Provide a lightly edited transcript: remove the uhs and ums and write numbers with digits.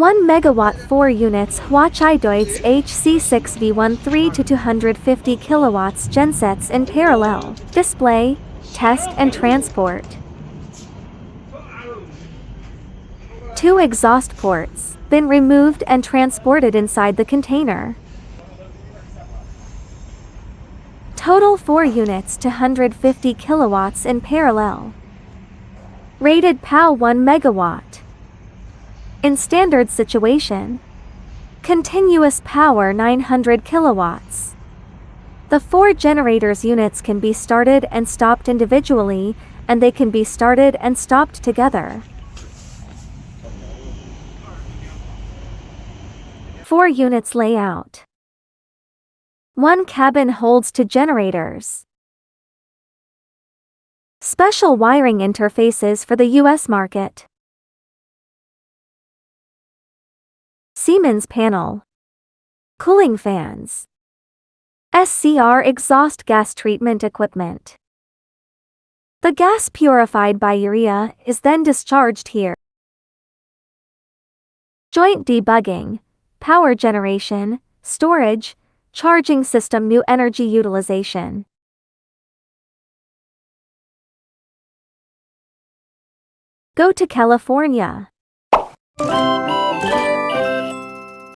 1 megawatt 4 units Huachai Deutz HC6V13 to 250 kilowatts gensets in parallel, display, test and transport. 2 exhaust ports, been removed and transported inside the container. Total 4 units to 150 kilowatts in parallel. Rated power 1 megawatt. In standard situation. Continuous power 900 kilowatts. The 4 generators units can be started and stopped individually, and they can be started and stopped together. 4 units layout. 1 cabin holds 2 generators. Special wiring interfaces for the US market. Siemens panel. Cooling fans. SCR exhaust gas treatment equipment. The gas purified by urea is then discharged here. Joint debugging, power generation, storage, charging system new energy utilization. Go to California.